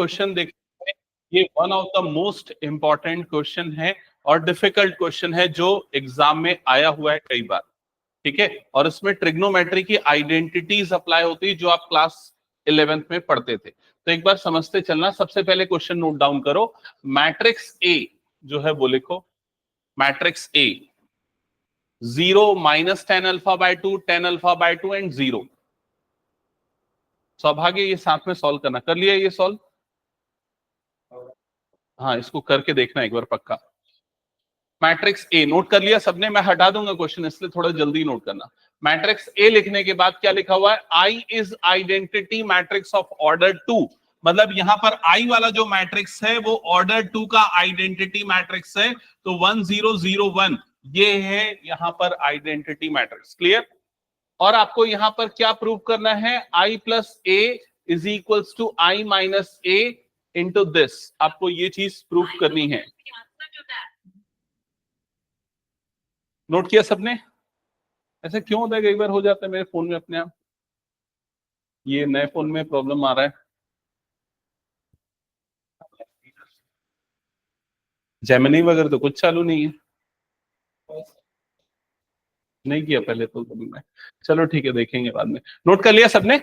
Question देखते हैं, ये one of the most important question है और डिफिकल्ट क्वेश्चन है जो एग्जाम में आया हुआ है कई बार, ठीक है। और इसमें ट्रिग्नोमेट्री की आइडेंटिटीज अप्लाई होती है जो आप क्लास 11th में पढ़ते थे। तो एक बार समझते चलना। सबसे पहले क्वेश्चन नोट डाउन करो। मैट्रिक्स ए जो है वो लिखो, matrix A 0 minus tan alpha by 2, tan alpha by 2 and 0। सौभाग्य ये साथ में सॉल्व करना। कर लिया ये सॉल्व? हाँ, इसको करके देखना एक बार पक्का। मैट्रिक्स ए नोट कर लिया सबने? मैं हटा दूंगा क्वेश्चन इसलिए थोड़ा जल्दी नोट करना। मैट्रिक्स ए लिखने के बाद क्या लिखा हुआ है? I is identity matrix of order 2। मतलब यहां पर आई वाला जो मैट्रिक्स है वो ऑर्डर 2 का आइडेंटिटी मैट्रिक्स है। तो 1 0 0 1 ये है यहां पर आइडेंटिटी मैट्रिक्स। क्लियर? और आपको यहां पर क्या प्रूव करना है? I plus A is equals to I minus A into this. आपको ये चीज प्रूव करनी है। नोट किया सबने? ऐसा क्यों होता है? कई बार हो जाता है मेरे फोन में अपने आप। ये नए फोन में प्रॉब्लम आ रहा है। जेमिनी वगैरह तो कुछ चालू नहीं है। नहीं किया पहले तो कभी मैं। चलो ठीक है, देखेंगे बाद में। नोट कर लिया सबने?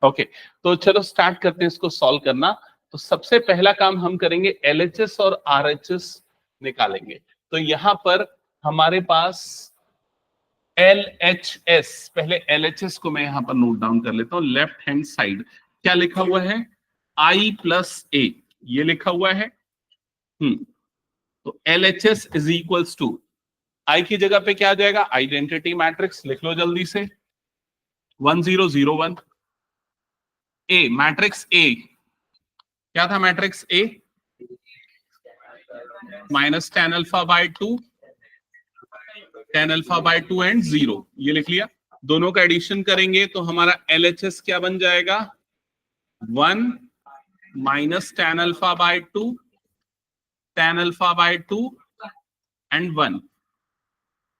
ओके, तो चलो स्टार्ट करते हैं इसको सॉल्व करना। तो सबसे पहला काम हम करेंगे एलएचएस और आरएचएस निकालेंगे। तो यहां पर हमारे पास LHS, पहले LHS को मैं यहां पर नोट डाउन कर लेता हूं। लेफ्ट हैंड साइड क्या लिखा हुआ है? I प्लस ए, ये लिखा हुआ है। तो LHS इज इक्वल्स टू आई की जगह पे क्या आ जाएगा? Identity matrix. लिख लो जल्दी से। 1 0 0 1। ए मैट्रिक्स ए क्या था? Matrix A minus tan alpha by 2, tan alpha by 2 and 0, ये लिख लिया। दोनों का एडिशन करेंगे तो हमारा LHS क्या बन जाएगा? 1 minus tan alpha by 2, tan alpha by 2 and 1।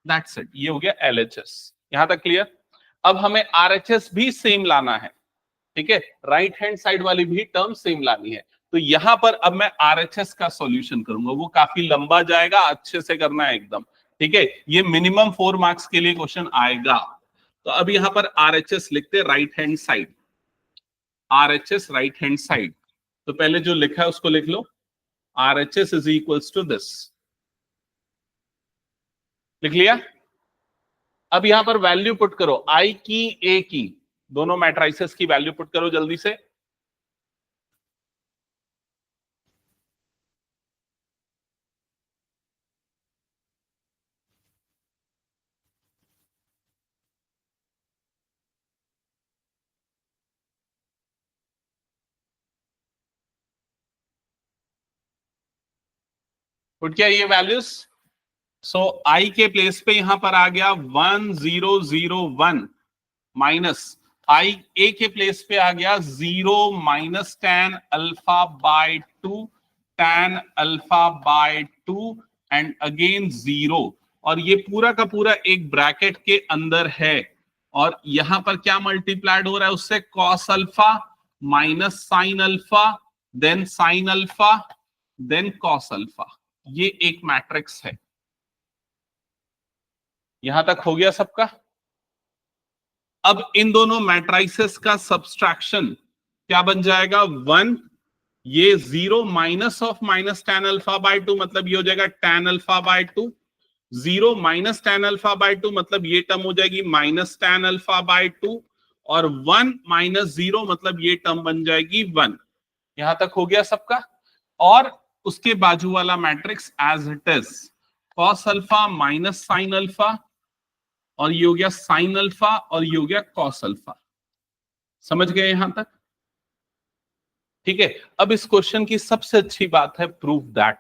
That's it, ये हो गया LHS। यहां तक क्लियर? अब हमें RHS भी सेम लाना है, ठीक है। राइट हैंड साइड वाली भी टर्म सेम लानी है। तो यहां पर अब मैं RHS का सॉल्यूशन करूंगा, वो काफी लंबा जाएगा, अच्छे से करना है एकदम, ठीक है। ये मिनिमम 4 मार्क्स के लिए क्वेश्चन आएगा। तो अब यहां पर RHS लिखते right hand side. RHS right hand side. तो पहले जो लिखा है उसको लिख लो। RHS is equals to this. लिख लिया? अब यहां पर वैल्यू पुट करो, आई की ए की, दोनों मैट्रिसेस की वैल्यू पुट करो जल्दी से। पुट किया ये वैल्यूज। सो आई के प्लेस पे यहां पर आ गया 1 0 0 1 माइनस आई ए के प्लेस पे आ गया 0 minus tan alpha by 2, tan alpha by 2 and again 0। और ये पूरा का पूरा एक ब्रैकेट के अंदर है। और यहां पर क्या मल्टीप्लाइड हो रहा है उससे? Cos alpha minus sine alpha, then sine alpha, then cos alpha. ये एक मैट्रिक्स है। यहां तक हो गया सबका? अब इन दोनों मैट्रिसेस का सब्सट्रैक्शन क्या बन जाएगा? 1, ये 0 minus of minus tan alpha by 2, मतलब ये हो जाएगा tan alpha by 2। 0 minus tan alpha by 2 मतलब ये टर्म हो जाएगी माइनस टेन अल्फा बाय 2। और 1 माइनस 0 मतलब ये टर्म बन जाएगी 1। यहां तक हो गया सबका? और उसके बाजू वाला matrix as it is, cos alpha minus sine alpha, और ये हो गया साइन अल्फा, और ये हो गया कॉस अल्फा। समझ गए यहां तक? ठीक है। अब इस क्वेश्चन की सबसे अच्छी बात है प्रूव दैट।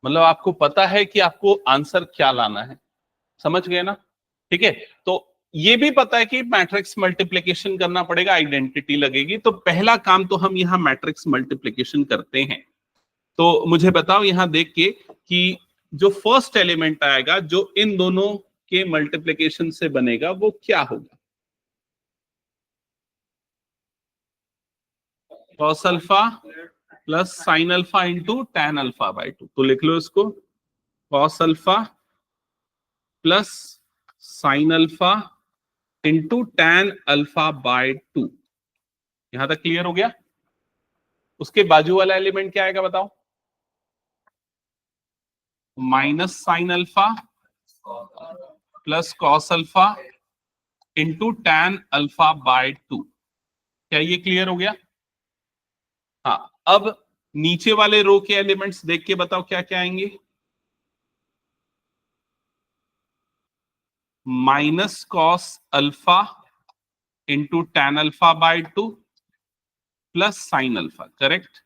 मतलब आपको पता है कि आपको आंसर क्या लाना है। समझ गए ना? ठीक है। तो ये भी पता है कि मैट्रिक्स मल्टीप्लिकेशन करना पड़ेगा, आइडेंटिटी लगेगी। तो पहला काम तो हम यहां मैट्रिक्स मल्टीप्लिकेशन करते हैं। तो मुझे बताओ यहां देख के कि जो फर्स्ट एलिमेंट आएगा जो इन दोनों के मल्टीप्लिकेशन से बनेगा वो क्या होगा? Cos alpha plus sine alpha into tan alpha by 2। तो लिख लो इसको, cos alpha plus sine alpha into tan alpha by 2। यहां तक क्लियर हो गया? उसके बाजू वाला एलिमेंट क्या आएगा बताओ? Minus sine alpha plus cos alpha into tan alpha by 2। क्या ये क्लियर हो गया? हाँ, अब नीचे वाले रो के एलिमेंट्स देख के बताओ क्या क्या आएंगे। Minus cos alpha into tan alpha by 2 plus sine alpha, correct.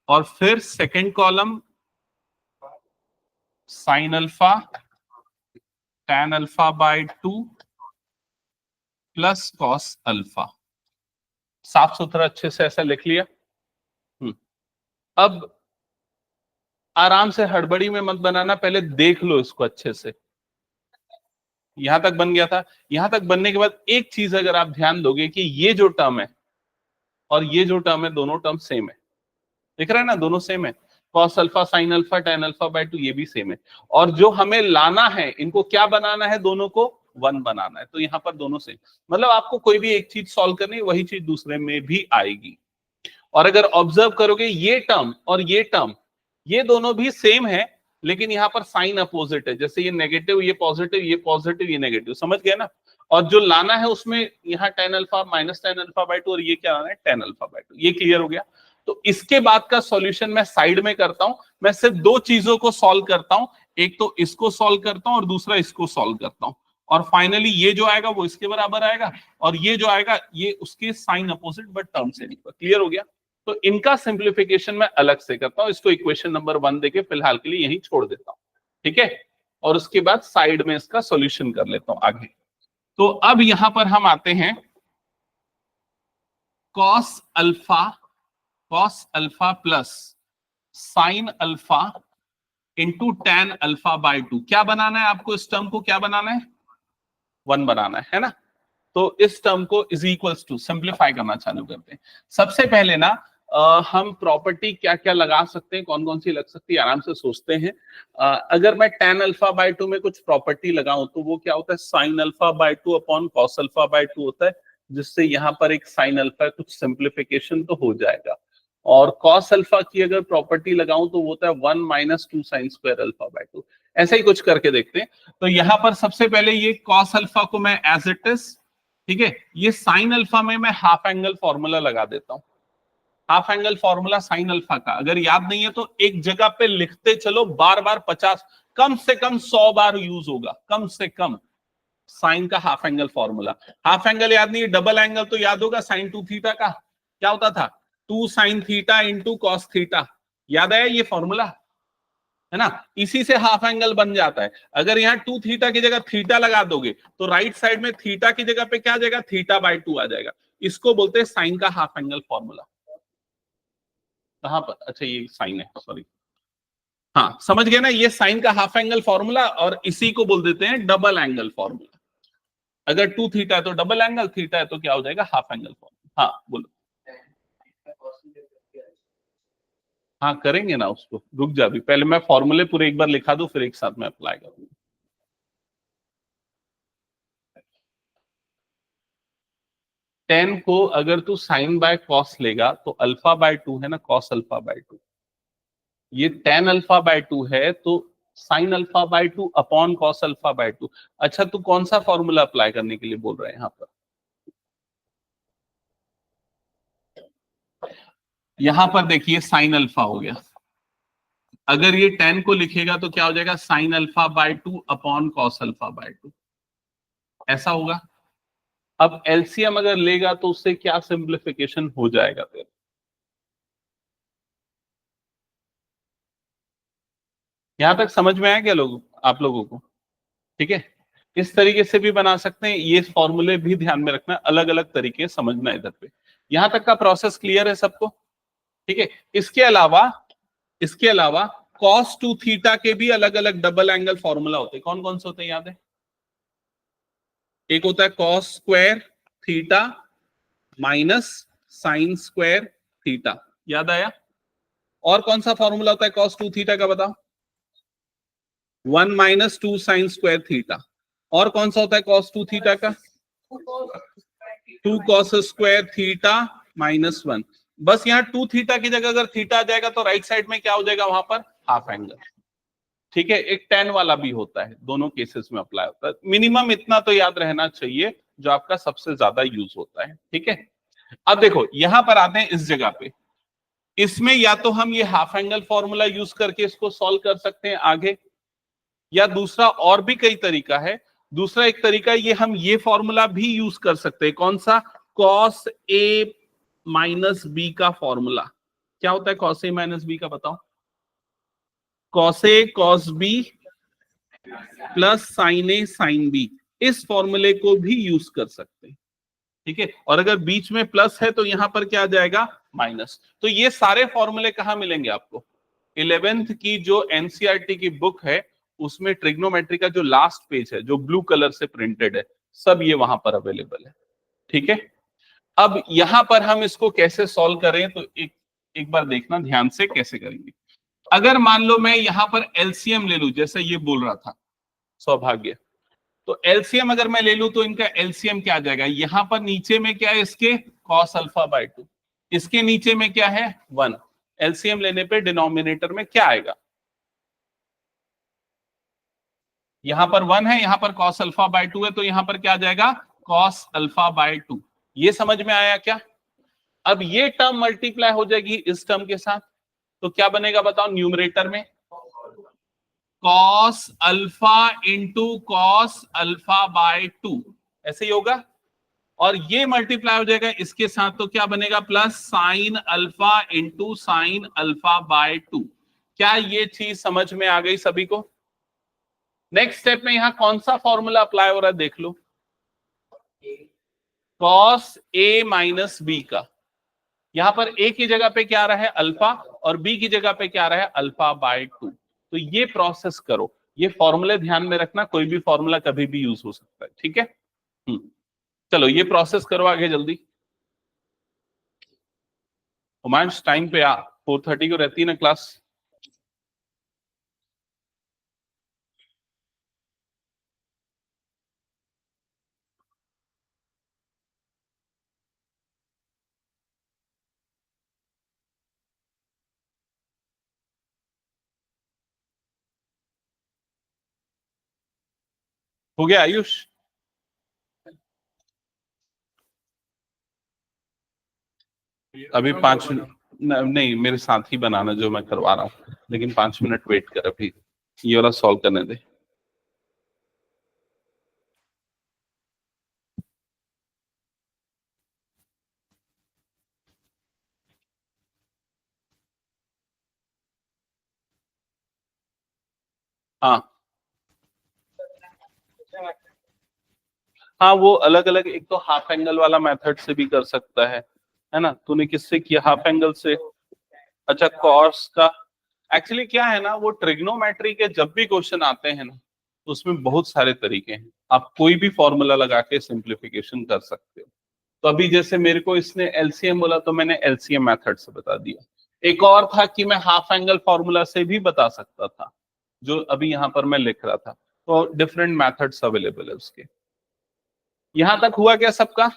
और फिर second column sine alpha tan alpha by 2 plus cos alpha. साफ सुथरा अच्छे से ऐसा लिख लिया। अब आराम से, हड़बड़ी में मत बनाना, पहले देख लो इसको अच्छे से। यहां तक बन गया था। यहां तक बनने के बाद एक चीज अगर आप ध्यान दोगे कि ये जो टर्म है और ये जो टर्म है, दोनों टर्म सेम है। दिख रहा है ना, दोनों सेम है। Cos alpha sine alpha tan alpha by 2 ये भी सेम है। और जो हमें लाना है, इनको क्या बनाना है, दोनों को 1 बनाना है। तो यहां पर दोनों सेम, मतलब आपको कोई भी एक चीज सॉल्व करनी है, वही चीज दूसरे में भी आएगी। और अगर ऑब्जर्व करोगे, ये टर्म और ये टर्म, ये दोनों भी सेम है, लेकिन यहाँ पर साइन अपोजिट है। जैसे ये नेगेटिव, ये पॉजिटिव, ये पॉजिटिव, ये नेगेटिव, समझ गए ना। और जो लाना है उसमें यहाँ tan alpha minus tan alpha by 2, और ये क्या लाना है, टेन अल्फा बाय 2। ये क्लियर हो गया? तो इसके बाद का सॉल्यूशन मैं साइड में करता हूं। मैं सिर्फ दो चीजों को सॉल्व करता हूं, एक तो इसको सॉल्व करता हूं और दूसरा इसको सॉल्व करता हूं। और फाइनली ये जो आएगा वो इसके बराबर आएगा, और ये जो आएगा ये उसके साइन अपोजिट बट टर्म से नहीं। क्लियर हो गया? तो इनका सिंप्लीफिकेशन मैं अलग से करता हूं। इसको इक्वेशन नंबर 1 देके फिलहाल के लिए यहीं छोड़ देता हूं, ठीक है। और उसके बाद साइड में इसका सॉल्यूशन कर लेता हूं आगे। तो अब यहां पर हम आते हैं cos alpha plus sine alpha into tan alpha by 2। क्या बनाना है आपको? इस टर्म को क्या बनाना है? 1 बनाना है ना। तो इस टर्म को इज इक्वल्स टू सिंप्लीफाई करना चालू करते हैं। सबसे पहले ना हम प्रॉपर्टी क्या क्या लगा सकते हैं, कौन कौन सी लग सकती है, आराम से सोचते हैं। अगर मैं tan अल्फा बाय 2 में कुछ प्रॉपर्टी लगाऊं तो वो क्या होता है, sine alpha by 2 upon cos alpha by 2 होता है, जिससे यहाँ पर एक साइन अल्फा, कुछ सिंप्लीफिकेशन तो हो जाएगा। और कॉस अल्फा की अगर प्रॉपर्टी लगाऊं तो वो होता है 1 minus 2 sine square alpha by 2। ऐसा ही कुछ करके देखते हैं। तो यहाँ पर सबसे पहले ये कॉस अल्फा को मैं एज इट इज, ठीक है, ये साइन अल्फा में मैं हाफ एंगल फॉर्मूला लगा देता हूं। Half angle formula sine alpha का अगर याद नहीं है तो एक जगह पे लिखते चलो, बार बार 50, कम से कम 100 बार यूज होगा, कम से कम। साइन का half angle formula, half angle याद नहीं है, डबल एंगल तो याद होगा। साइन 2 थीटा का क्या होता था, 2 sine theta into cos theta. याद आया ये फॉर्मूला, है ना। इसी से हाफ एंगल बन जाता है। अगर यहाँ 2 थीटा की जगह थीटा लगा दोगे तो राइट साइड में थीटा की जगह पे क्या आ जाएगा, थीटा बाय 2 आ जाएगा। इसको बोलते हैं साइन का हाफ एंगल फॉर्मूला। कहां पर, अच्छा ये साइन है, सॉरी। हाँ समझ गए ना, ये साइन का हाफ एंगल फॉर्मूला, और इसी को बोल देते हैं डबल एंगल फॉर्मूला। अगर 2 थीटा है तो डबल एंगल, थीटा है तो क्या हो जाएगा, हाफ एंगल फॉर्मूला। हाँ बोलो। हाँ करेंगे ना उसको, रुक जा, अभी पहले मैं फॉर्मूले पूरे एक बार लिखा दूं, फिर एक साथ में अप्लाई करूंगा। टेन को अगर तू साइन बाय कॉस लेगा तो अल्फा बाय 2 है ना, कॉस अल्फा बाय 2। ये टेन अल्फा बाय 2 है तो sine alpha by 2 upon cos alpha by 2। अच्छा तू कौन सा फॉर्मूला अप्लाई करने के लिए बोल रहा है यहाँ पर? यहां पर देखिए साइन अल्फा हो गया, अगर ये टेन को लिखेगा तो क्या हो जाएगा, sine alpha by 2 upon cos alpha by 2, ऐसा होगा। अब एलसीएम अगर लेगा तो उससे क्या सिंप्लीफिकेशन हो जाएगा तेरा? यहां तक समझ में आया क्या लोग, आप लोगों को? ठीक है, इस तरीके से भी बना सकते हैं। ये फॉर्मूले भी ध्यान में रखना, अलग अलग तरीके समझना इधर पे। यहां तक का प्रोसेस क्लियर है सबको? ठीक है। इसके अलावा cos 2 थीटा के भी अलग अलग डबल एंगल फॉर्मूला होते हैं। कौन कौन से होते हैं याद है? एक होता है cos square theta minus sine square theta, याद आया? और कौन सा फॉर्मूला होता है cos 2 थीटा का, बताओ? 1 माइनस 2 साइन स्क्वायर थीटा। और कौन सा होता है cos 2 थीटा का? 2 cos स्क्वायर थीटा माइनस 1। बस यहाँ 2 थीटा की जगह अगर थीटा आ जाएगा तो राइट साइड में क्या हो जाएगा वहां पर? Half angle. ठीक है, एक tan वाला भी होता है, दोनों केसेस में अप्लाई होता है। मिनिमम इतना तो याद रहना चाहिए जो आपका सबसे ज्यादा यूज होता है। ठीक है, अब देखो यहां पर आते हैं इस जगह पे। इसमें या तो हम ये हाफ एंगल फॉर्मूला यूज करके इसको सॉल्व कर सकते हैं आगे, या दूसरा और भी कई तरीका है। दूसरा एक तरीका ये, हम ये फॉर्मूला भी यूज कर सकते हैं। कौन सा? cos a माइनस बी का फॉर्मूला। क्या होता है cos a माइनस बी का, बताओ? cos a cos b plus sin a sin b, इस फॉर्मूले को भी यूज कर सकते हैं। ठीक है, और अगर बीच में प्लस है तो यहां पर क्या आ जाएगा? माइनस। तो ये सारे फॉर्मूले कहां मिलेंगे आपको? 11th की जो एनसीईआरटी की बुक है उसमें ट्रिग्नोमेट्री का जो लास्ट पेज है, जो ब्लू कलर से प्रिंटेड है, सब ये वहां पर अवेलेबल है। ठीक है, अब यहां पर हम इसको कैसे सॉल्व करें तो एक बार देखना ध्यान से कैसे करेंगे। अगर मान लो मैं यहां पर एलसीएम ले लूं, जैसे ये बोल रहा था सौभाग्य, तो एलसीएम अगर मैं ले लूं तो इनका एलसीएम क्या आ जाएगा? यहां पर नीचे में क्या है इसके? cos अल्फा बाय 2, इसके नीचे में क्या है? 1। एलसीएम लेने पे डिनोमिनेटर में क्या आएगा? यहां पर 1 है, यहां पर cos अल्फा बाय 2 है, तो यहां पर क्या आ जाएगा? cos alpha by 2। ये समझ में आया क्या? अब ये टर्म मल्टीप्लाई हो जाएगी इस टर्म के साथ, तो क्या बनेगा बताओ न्यूमरेटर में? cos alpha into cos alpha by 2, ऐसे ही होगा। और ये मल्टीप्लाई हो जाएगा इसके साथ, तो क्या बनेगा? Plus sine alpha into sine alpha by 2। क्या ये चीज समझ में आ गई सभी को? नेक्स्ट स्टेप में यहां कौन सा फॉर्मूला अप्लाई हो रहा है देख लो। cos a माइनस बी का, यहां पर a की जगह पे क्या आ रहा है? अल्फा, और b की जगह पे क्या आ रहा है? Alpha by 2। तो ये प्रोसेस करो, ये फॉर्मूले ध्यान में रखना, कोई भी फॉर्मूला कभी भी यूज हो सकता है। ठीक है, चलो ये प्रोसेस करो आगे जल्दी। हुमांश टाइम पे आ, 4:30 को रहती है ना क्लास। हो गया आयुष? अभी 5 नहीं, मेरे साथ ही बनाना जो मैं करवा रहा हूँ, लेकिन 5 मिनट वेट कर, अभी ये वाला सॉल्व करने दे। हाँ हाँ, वो अलग अलग, एक तो हाफ एंगल वाला मेथड से भी कर सकता है ना? तूने किससे किया? हाफ एंगल से। अच्छा, कॉस का एक्चुअली क्या है ना, वो ट्रिग्नोमेट्री के जब भी क्वेश्चन आते हैं ना, तो उसमें बहुत सारे तरीके हैं, आप कोई भी फॉर्मूला लगा के सिंप्लीफिकेशन कर सकते हो। तो अभी जैसे मेरे को इसने एलसीएम बोला तो मैंने एलसीएम मेथड से बता दिया। एक और था कि मैं हाफ एंगल फॉर्मूला से भी बता सकता था, जो अभी यहां पर मैं लिख रहा था। तो डिफरेंट मेथड्स अवेलेबल है उसके। यहां तक हुआ क्या सबका?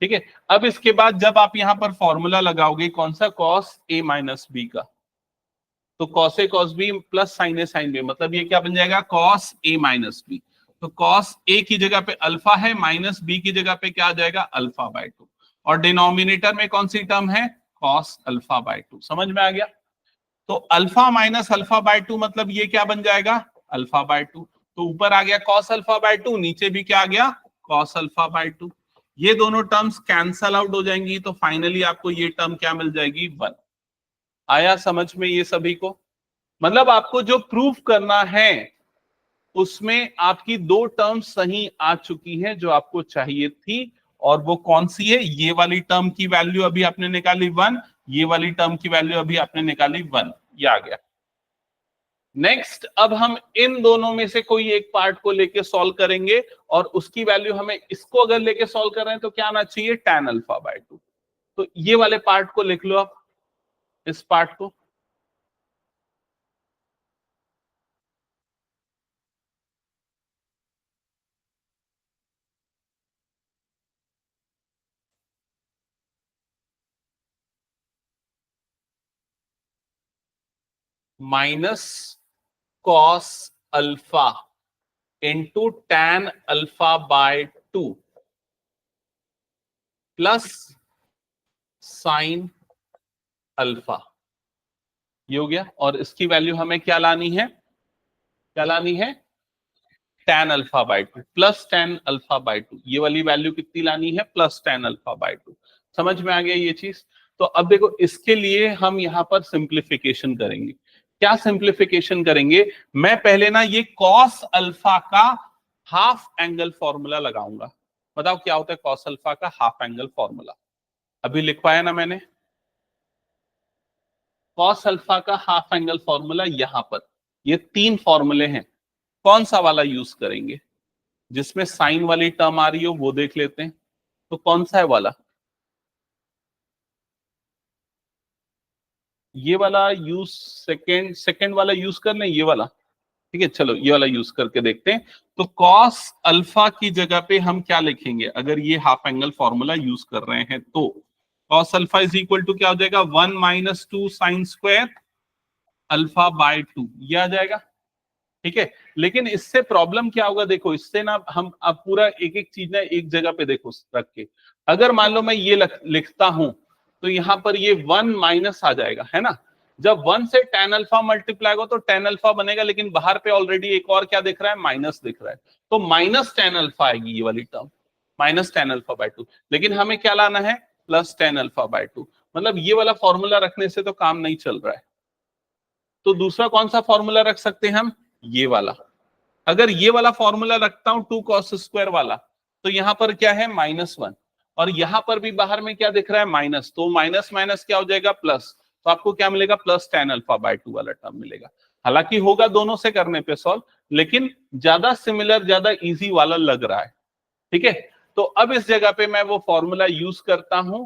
ठीक है, अब इसके बाद जब आप यहां पर फॉर्मूला लगाओगे, कौन सा? cos a माइनस बी का, तो cos a cos b plus sin a sin b, मतलब ये क्या बन जाएगा? cos a minus B. तो cos a की जगह पे अल्फा है, माइनस b की जगह पे क्या आ जाएगा? Alpha by 2। और डिनोमिनेटर में कौन सी टर्म है? cos alpha by 2। समझ में आ गया? तो अल्फा माइनस अल्फा बाय 2 मतलब ये क्या बन जाएगा? Alpha by 2। तो ऊपर आ गया cos अल्फा बाय 2, नीचे भी क्या आ गया? cos alpha by 2। ये दोनों टर्म्स कैंसल आउट हो जाएंगी, तो फाइनली आपको ये टर्म क्या मिल जाएगी? 1। आया समझ में ये सभी को? मतलब आपको जो प्रूफ करना है उसमें आपकी दो टर्म सही आ चुकी हैं जो आपको चाहिए थी, और वो कौन सी है? ये वाली टर्म की वैल्यू अभी आपने निकाली 1, ये वाली टर्म की वैल्यू अभी आपने निकाली 1, ये आ गया। नेक्स्ट, अब हम इन दोनों में से कोई एक पार्ट को लेके सॉल्व करेंगे, और उसकी वैल्यू हमें, इसको अगर लेके सॉल्व कर रहे हैं तो क्या आना चाहिए? tan alpha by 2। तो ये वाले पार्ट को लिख लो आप, इस पार्ट को। Minus cos alpha into tan alpha by 2 plus sine alpha, ये हो गया। और इसकी वैल्यू हमें क्या लानी है, क्या लानी है, tan alpha by 2 plus tan alpha by 2, ये वाली वैल्यू कितनी लानी है, प्लस tan अल्फा बाय 2। समझ में आ गया ये चीज। तो अब देखो इसके लिए हम यहां पर सिंप्लीफिकेशन करेंगे। क्या सिंप्लीफिकेशन करेंगे, मैं पहले ना ये cos अल्फा का हाफ एंगल फॉर्मूला लगाऊंगा। बताओ क्या होता है cos अल्फा का हाफ एंगल फॉर्मूला, अभी लिखवाया ना मैंने। cos अल्फा का हाफ एंगल फॉर्मूला यहां पर, ये 3 फॉर्मूले हैं, कौन सा वाला यूज करेंगे, जिसमें साइन वाली टर्म आ रही हो वो देख लेते हैं। तो कौन सा है वाला, ये वाला यूज, सेकेंड वाला यूज कर लें, ये वाला। ठीक है, चलो ये वाला यूज करके देखते हैं। तो cos अल्फा की जगह पे हम क्या लिखेंगे, अगर ये हाफ एंगल फॉर्मूला यूज कर रहे हैं तो cos alpha is equal to क्या हो जाएगा, 1 minus 2 sine square alpha by 2, ये आ जाएगा। ठीक है, लेकिन इससे प्रॉब्लम क्या होगा, देखो इससे ना हम अब पूरा एक एक चीज ना एक जगह पे देखो रख के, अगर मान लो मैं ये लिखता हूं तो यहां पर ये 1 माइनस आ जाएगा, है ना। जब 1 से tan अल्फा मल्टीप्लाई हो तो tan अल्फा बनेगा, लेकिन बाहर पे ऑलरेडी एक और क्या दिख रहा है, माइनस दिख रहा है, तो माइनस tan अल्फा आएगी ये वाली term, minus tan alpha by 2। लेकिन हमें क्या लाना है, प्लस tan अल्फा बाय 2। मतलब ये वाला फॉर्मूला रखने से तो काम नहीं चल रहा है, तो दूसरा कौन सा फॉर्मूला रख सकते हैं हम, ये वाला। अगर ये वाला फॉर्मूला रखता हूं 2 cos स्क्वायर वाला, तो यहां पर क्या है, -1, और यहां पर भी बाहर में क्या दिख रहा है, माइनस, तो माइनस माइनस क्या हो जाएगा, प्लस। तो आपको क्या मिलेगा, प्लस tan अल्फा बाय 2 वाला टर्म मिलेगा। हालांकि होगा दोनों से करने पे सॉल्व, लेकिन ज्यादा सिमिलर, ज्यादा इजी वाला लग रहा है। ठीक है, तो अब इस जगह पे मैं वो फॉर्मूला यूज करता हूं,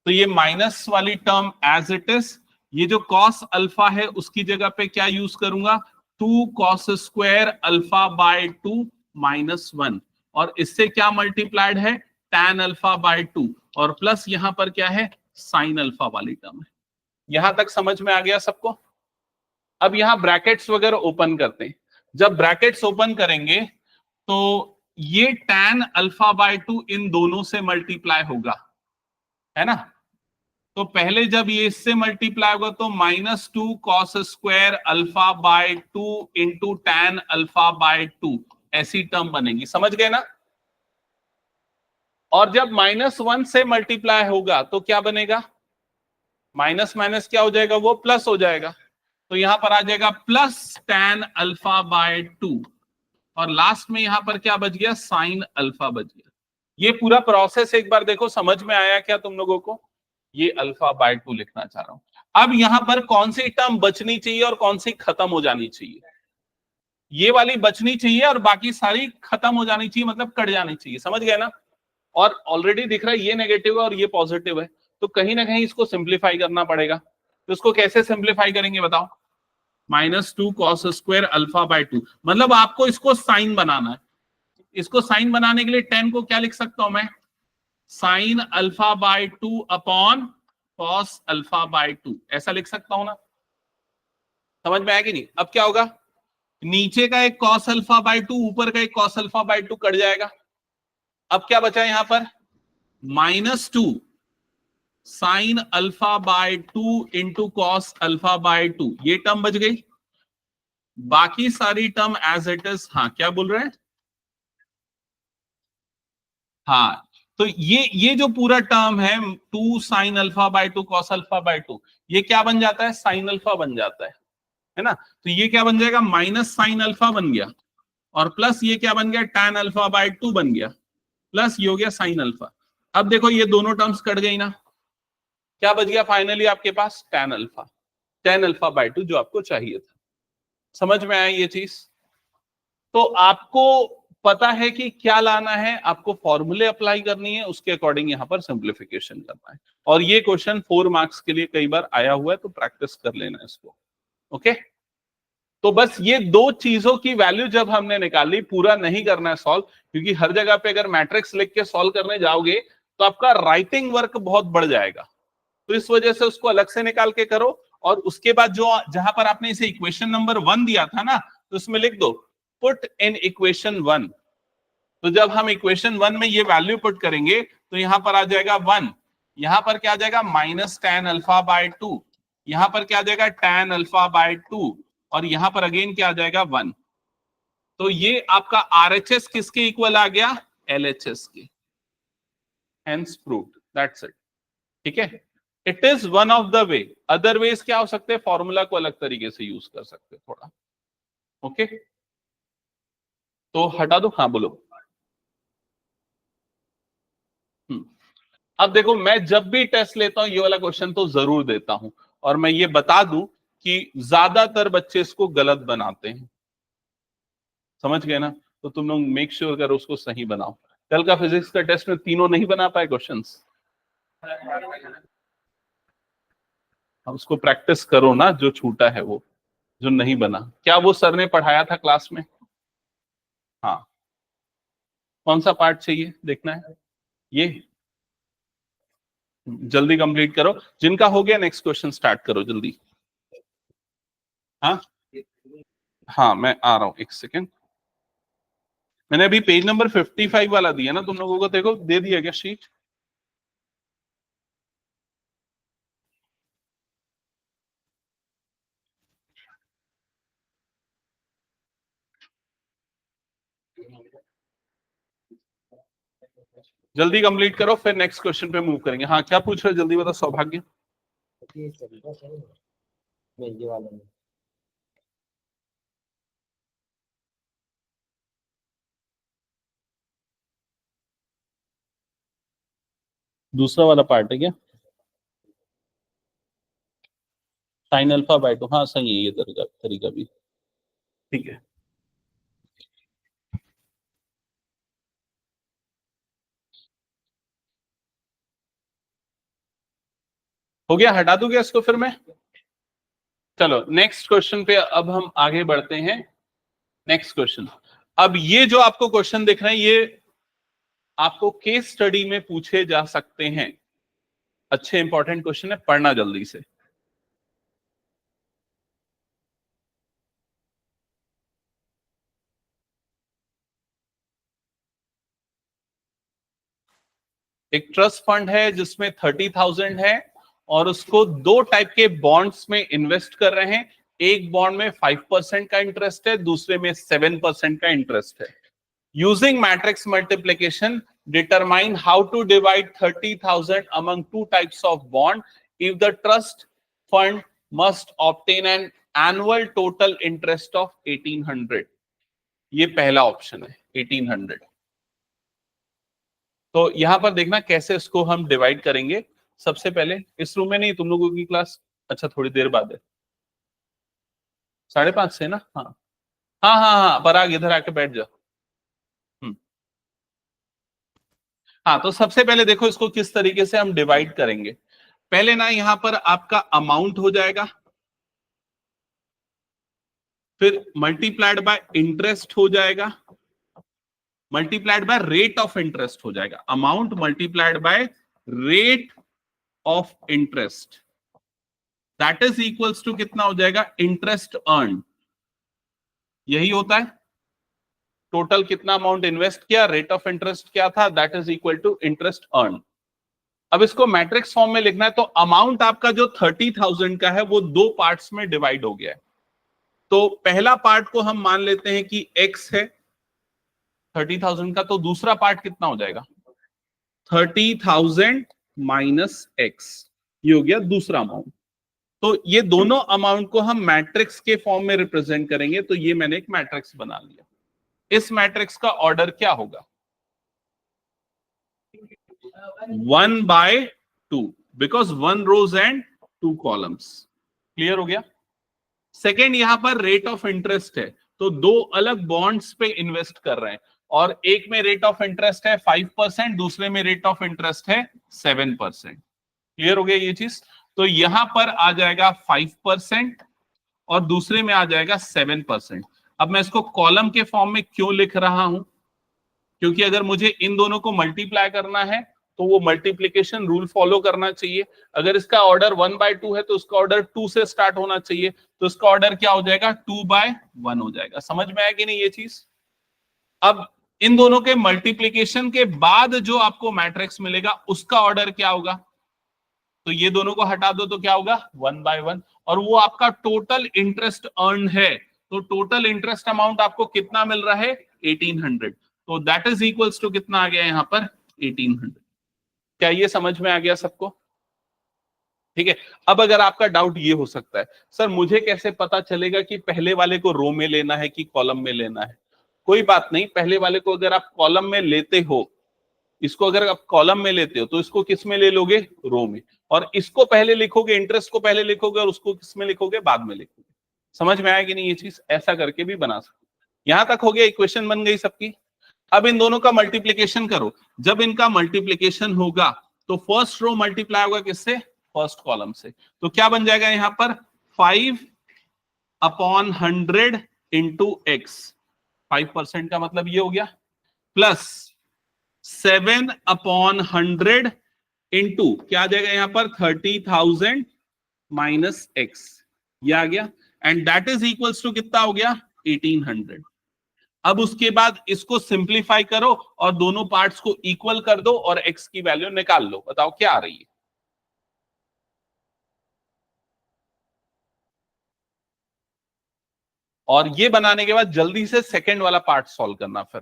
तो ये माइनस वाली टर्म एज इट इज, ये जो cos अल्फा है उसकी जगह पे क्या यूज करूंगा, 2 cos स्क्वायर अल्फा बाय 2 -1, और इससे क्या मल्टीप्लाइड है, tan अल्फा बाय 2, और प्लस यहां पर क्या है, साइन अल्फा वाली टर्म है। यहां तक समझ में आ गया सबको। अब यहां ब्रैकेट्स वगैरह ओपन करते हैं। जब ब्रैकेट्स ओपन करेंगे तो ये tan अल्फा बाय 2 इन दोनों से मल्टीप्लाई होगा, है ना। तो पहले जब ये इससे मल्टीप्लाई होगा तो -2 cos square alpha by 2 into tan alpha by 2, ऐसी टर्म बनेगी, समझ गए ना। और जब -1 से मल्टीप्लाई होगा तो क्या बनेगा, माइनस माइनस क्या हो जाएगा, वो प्लस हो जाएगा। तो यहां पर आ जाएगा प्लस टैन अल्फा बाय 2, और लास्ट में यहां पर क्या बच गया, साइन अल्फा बच गया। ये पूरा प्रोसेस एक बार देखो, समझ में आया क्या तुम लोगों को। ये अल्फा बाय 2 लिखना चाह रहा हूं। अब यहां पर कौन सी टर्म बचनी चाहिए और कौन सी खत्म हो जानी चाहिए, ये वाली बचनी चाहिए और बाकी सारी खत्म हो जानी चाहिए, मतलब कट जानी चाहिए, समझ गए ना। और ऑलरेडी दिख रहा है ये नेगेटिव है और ये पॉजिटिव है, तो कहीं ना कहीं इसको सिंप्लीफाई करना पड़ेगा। तो इसको कैसे सिंप्लीफाई करेंगे बताओ, -2 cos स्क्वायर अल्फा बाय 2, मतलब आपको इसको साइन बनाना है। इसको साइन बनाने के लिए 10 को क्या लिख सकता हूं मैं, sine alpha by 2 upon cos alpha by 2, ऐसा लिख सकता हूं ना। समझ में आया कि नहीं। अब क्या होगा, नीचे का एक कॉस अल्फा बाय 2, ऊपर का एक कॉस अल्फा बाय 2 कट जाएगा। अब क्या बचा यहां पर, -2 sine alpha by 2 into cos alpha by 2, ये टर्म बच गई। बाकी सारी टर्म एज इट इज, हाँ क्या बोल रहे हैं, हाँ। तो ये जो पूरा टर्म है 2 sine alpha by 2 cos alpha by 2, ये क्या बन जाता है, साइन अल्फा बन जाता है ना। तो ये क्या बन जाएगा, माइनस साइन अल्फा बन गया, और प्लस ये क्या बन गया, टैन अल्फा बाय 2 बन गया, प्लस ये हो गया साइन अल्फा। अब देखो ये दोनों टर्म्स कट गई ना, क्या बच गया फाइनली आपके पास, टैन अल्फा बाय 2 जो आपको चाहिए था। समझ में आया ये चीज। तो आपको पता है कि क्या लाना है, आपको फॉर्मूले अप्लाई करनी है, उसके अकॉर्डिंग यहां पर सिंप्लीफिकेशन करना है। और ये क्वेश्चन 4 मार्क्स के लिए कई बार आया हुआ है, तो प्रैक्टिस कर लेना इसको। ओके, तो बस ये दो चीजों की वैल्यू जब हमने निकाली, पूरा नहीं करना है सॉल्व, क्योंकि हर जगह पे अगर मैट्रिक्स लिख के सॉल्व करने जाओगे तो आपका राइटिंग वर्क बहुत बढ़ जाएगा, तो इस वजह से उसको अलग से निकाल के करो। और उसके बाद जो जहां पर आपने इसे इक्वेशन नंबर 1 दिया था ना, तो उसमें लिख दो पुट इन इक्वेशन 1। तो जब हम इक्वेशन 1 में ये वैल्यू पुट करेंगे तो यहां पर आ जाएगा 1, यहां पर क्या आ जाएगा माइनस tan अल्फा बाय 2, यहां पर क्या आ जाएगा tan अल्फा बाय 2, और यहां पर अगेन क्या आ जाएगा 1। तो ये आपका RHS किसके इक्वल आ गया, LHS के। Hence proved, that's it. ठीक है, it is one of the way. Otherwise क्या हो सकते हैं, फॉर्मूला को अलग तरीके से यूज कर सकते हैं थोड़ा। ओके, तो हटा दो, हाँ बोलो। अब देखो, मैं जब भी टेस्ट लेता हूं ये वाला क्वेश्चन तो जरूर देता हूं, और मैं ये बता दूं कि ज्यादातर बच्चे इसको गलत बनाते हैं। समझ गए ना? तो तुम लोग मेक श्योर करो उसको सही बनाओ। कल का फिजिक्स का टेस्ट में तीनों नहीं बना पाए क्वेश्चंस, अब उसको प्रैक्टिस करो ना, जो छूटा है वो, जो नहीं बना। क्या वो सर ने पढ़ाया था क्लास में? हाँ, कौन सा पार्ट चाहिए देखना है? ये जल्दी कंप्लीट करो, जिनका हो गया नेक्स्ट क्वेश्चन स्टार्ट करो जल्दी। हाँ हाँ, मैं आ रहा हूं, एक सेकेंड। मैंने अभी पेज नंबर 55 वाला दिया ना तुम लोगों को, देखो दे दिया क्या शीट? जल्दी कंप्लीट करो, फिर नेक्स्ट क्वेश्चन पे मूव करेंगे। हाँ, क्या पूछ रहे हो, जल्दी बताओ सौभाग्य। दूसरा वाला पार्ट है क्या? साइन अल्फा बाय 2, हाँ सही है ये तरीका तरीका भी। ठीक है, हो गया, हटा दूंगा इसको फिर मैं। चलो नेक्स्ट क्वेश्चन पे अब हम आगे बढ़ते हैं। नेक्स्ट क्वेश्चन, अब ये जो आपको क्वेश्चन दिख रहे हैं, ये आपको केस स्टडी में पूछे जा सकते हैं। अच्छे इंपॉर्टेंट क्वेश्चन है, पढ़ना जल्दी से। एक ट्रस्ट फंड है जिसमें 30,000 है, और उसको दो टाइप के बॉन्ड्स में इन्वेस्ट कर रहे हैं। एक बॉन्ड में 5% का इंटरेस्ट है, दूसरे में 7% का इंटरेस्ट है। Using matrix multiplication determine how to divide 30,000 among two types of bond if the trust fund must obtain an annual total interest of 1800। ये पहला ऑप्शन है 1800। तो यहां पर देखना कैसे इसको हम डिवाइड करेंगे। सबसे पहले इस रूम में नहीं, तुम लोगों की क्लास अच्छा थोड़ी देर बाद है, 5:30 से ना? हाँ हाँ हाँ हाँ, पराग इधर आके बैठ जा। हाँ, तो सबसे पहले देखो इसको किस तरीके से हम डिवाइड करेंगे। पहले ना यहां पर आपका अमाउंट हो जाएगा, फिर मल्टीप्लाइड बाय इंटरेस्ट हो जाएगा, multiplied by rate of interest हो जाएगा। Amount multiplied by rate of interest, that is equals to कितना हो जाएगा, इंटरेस्ट अर्न। यही होता है, टोटल कितना अमाउंट इन्वेस्ट किया, रेट ऑफ इंटरेस्ट क्या था, that is equal to interest earn. अब इसको मैट्रिक्स फॉर्म में लिखना है, तो अमाउंट आपका जो 30,000 का है वो दो पार्ट्स में डिवाइड हो गया है। तो पहला पार्ट को हम मान लेते हैं कि x है 30,000 का, तो दूसरा पार्ट कितना हो जाएगा, 30,000 माइनस x। ये हो गया दूसरा अमाउंट। तो ये दोनों अमाउंट को हम मैट्रिक्स के फॉर्म में रिप्रेजेंट करेंगे। तो ये मैंने एक मैट्रिक्स बना लिया। इस मैट्रिक्स का ऑर्डर क्या होगा, 1/2, because 1 rows and 2 columns. Clear हो गया? सेकेंड, यहां पर रेट ऑफ इंटरेस्ट है, तो दो अलग बॉन्ड्स पे इन्वेस्ट कर रहे हैं, और एक में रेट ऑफ इंटरेस्ट है 5%, दूसरे में रेट ऑफ इंटरेस्ट है 7%। क्लियर हो गया ये चीज? तो यहां पर आ जाएगा 5% और दूसरे में आ जाएगा 7%। अब मैं इसको कॉलम के फॉर्म में क्यों लिख रहा हूं? क्योंकि अगर मुझे इन दोनों को मल्टीप्लाई करना है तो वो मल्टीप्लीकेशन रूल फॉलो करना चाहिए। अगर इसका ऑर्डर 1/2 है तो उसका ऑर्डर 2 से स्टार्ट होना चाहिए, तो इसका ऑर्डर क्या हो जाएगा? 2/1 हो जाएगा। समझ में आया कि नहीं ये चीज? अब इन दोनों के मल्टीप्लीकेशन के बाद जो आपको मैट्रिक्स मिलेगा उसका ऑर्डर क्या होगा? तो ये दोनों को हटा दो तो क्या होगा? 1/1। और वो आपका टोटल इंटरेस्ट अर्न है, तो टोटल इंटरेस्ट अमाउंट आपको कितना मिल रहा है? 1800। तो दैट इज इक्वल्स टू कितना आ गया यहां पर? 1800। क्या ये समझ में आ गया सबको? ठीक है। अब अगर आपका डाउट ये हो सकता है, सर मुझे कैसे पता चलेगा कि पहले वाले को रो में लेना है कि कॉलम में लेना है? कोई बात नहीं, पहले वाले को अगर आप कॉलम में लेते हो, इसको अगर आप कॉलम में लेते हो तो इसको किस में ले लोगे? रो में। और इसको पहले लिखोगे, इंटरेस्ट को पहले लिखोगे, और उसको किस में लिखोगे? बाद में लिखोगे। समझ में आया कि नहीं ये चीज? ऐसा करके भी बना सकते। यहां तक हो गया, इक्वेशन बन गई सबकी। अब इन दोनों का मल्टीप्लीकेशन करो। जब इनका मल्टीप्लीकेशन होगा तो फर्स्ट रो मल्टीप्लाई होगा किससे? फर्स्ट कॉलम से। तो क्या बन जाएगा यहां पर? 5/100 इंटू एक्स। 5% का मतलब ये हो गया, प्लस 7/100 इंटू क्या आ जाएगा यहां पर? 30,000 माइनस एक्स। ये आ गया, and that is equals to कितना हो गया? 1800। अब उसके बाद इसको सिंप्लीफाई करो और दोनों पार्ट्स को इक्वल कर दो और एक्स की वैल्यू निकाल लो। बताओ क्या आ रही है? और ये बनाने के बाद जल्दी से सेकंड वाला पार्ट सॉल्व करना फिर।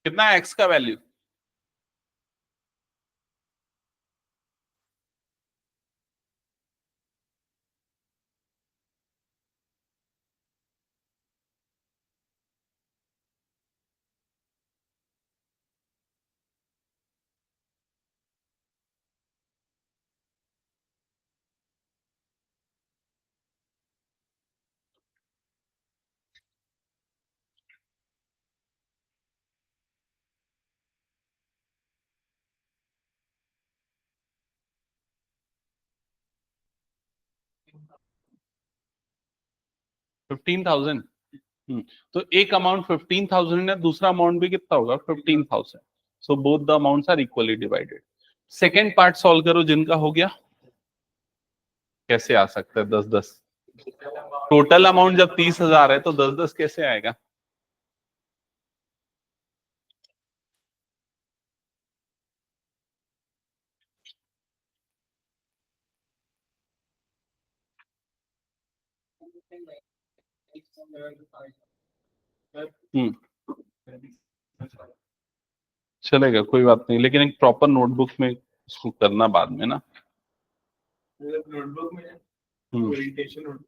कितना है एक्स का वैल्यू? $15,000। तो एक अमाउंट 15,000 है, दूसरा अमाउंट भी कितना होगा? 15,000। So both the amounts are equally divided. Second part solve करो जिनका हो गया। कैसे आ सकता है 10-10? टोटल अमाउंट जब 30,000 है तो 10-10 कैसे आएगा? हम्म चलेगा, कोई बात नहीं, लेकिन एक प्रॉपर नोटबुक में इसको करना बाद में ना। नोटबुक में ओरिएंटेशन नोटबुक।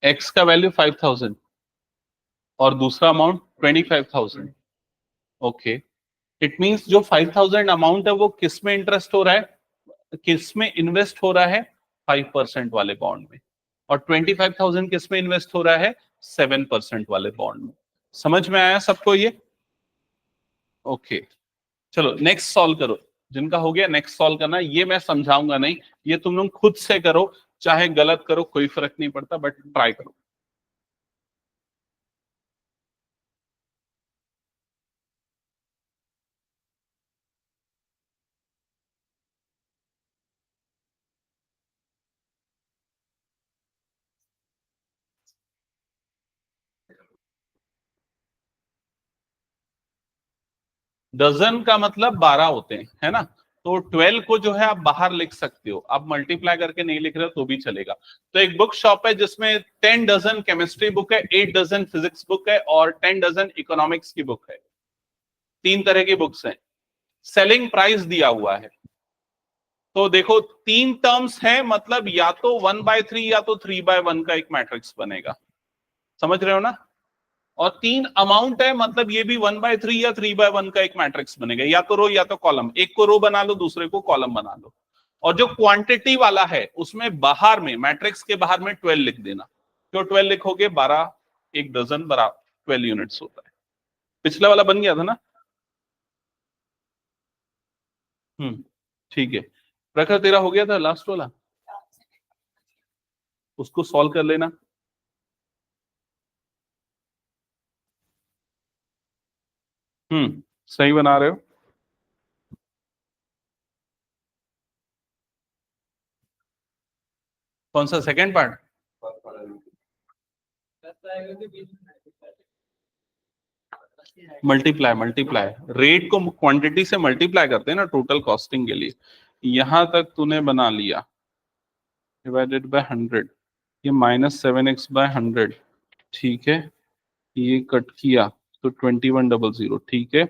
एक्स का वैल्यू 5,000 और दूसरा अमाउंट 25,000। ओके, इट मींस जो 5,000 अमाउंट है वो किस में इंटरेस्ट हो रहा है, किस में इन्वेस्ट हो रहा है? 5% वाले बॉन्ड में। और 25,000 किस में इन्वेस्ट हो रहा है? 7% वाले बॉन्ड में। समझ में आया सबको ये? ओके। चलो नेक्स्ट सॉल्व करो, जिनका हो गया नेक्स्ट सॉल्व करना। ये मैं समझाऊंगा नहीं, ये तुम लोग खुद से करो, चाहे गलत करो कोई फर्क नहीं पड़ता, बट ट्राई करो। डजन का मतलब 12 होते हैं, है ना? तो 12 को जो है आप बाहर लिख सकते हो, आप मल्टीप्लाई करके नहीं लिख रहे हो तो भी चलेगा। तो एक बुक शॉप है जिसमें 10 डजन केमिस्ट्री बुक है, 8 डजन फिजिक्स बुक है और 10 डजन इकोनॉमिक्स की बुक है। 3 तरह की बुक्स हैं। सेलिंग प्राइस दिया हुआ है। तो देखो 3 टर्म्स है, मतलब या तो 1/3 या तो 3/1 का एक मैट्रिक्स बनेगा। समझ रहे हो ना? और 3 अमाउंट है, मतलब ये भी 1/3 या 3/1 का एक मैट्रिक्स बनेगा, या तो रो या तो कॉलम। एक को रो बना लो, दूसरे को कॉलम बना लो। और जो क्वांटिटी वाला है उसमें बाहर में, मैट्रिक्स के बाहर में 12 लिख देना। क्यों 12 लिखोगे? 12 एक डजन बराबर 12 यूनिट्स होता है। पिछला वाला बन गया था ना? ठीक है। प्रखर तेरा हो गया था लास्ट वाला, उसको सॉल्व कर लेना। सही बना रहे हो। कौन सा second part? Multiply, multiply rate को क्वांटिटी से मल्टीप्लाई करते हैं ना टोटल कॉस्टिंग के लिए। यहां तक तूने बना लिया, डिवाइडेड बाय 100, ये -7x/100। ठीक है, ये कट किया तो 2100। ठीक है,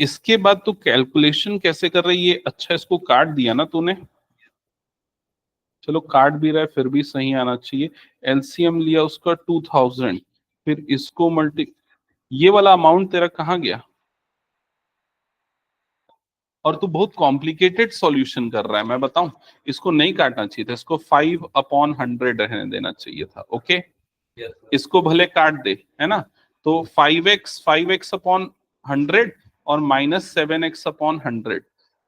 इसके बाद तू कैलकुलेशन कैसे कर रही है? अच्छा, इसको काट दिया ना तूने? चलो काट भी रहा है फिर भी सही आना चाहिए। एलसीएम लिया उसका 2000, फिर इसको मल्टी, ये वाला अमाउंट तेरा कहाँ गया? और तू बहुत कॉम्प्लिकेटेड सॉल्यूशन कर रहा है, मैं बताऊं, इसको नहीं काटना चाहिए था, इसको 5/100 रहने देना चाहिए था। ओके, इसको भले काट दे, है ना? तो 5x और -7x/100,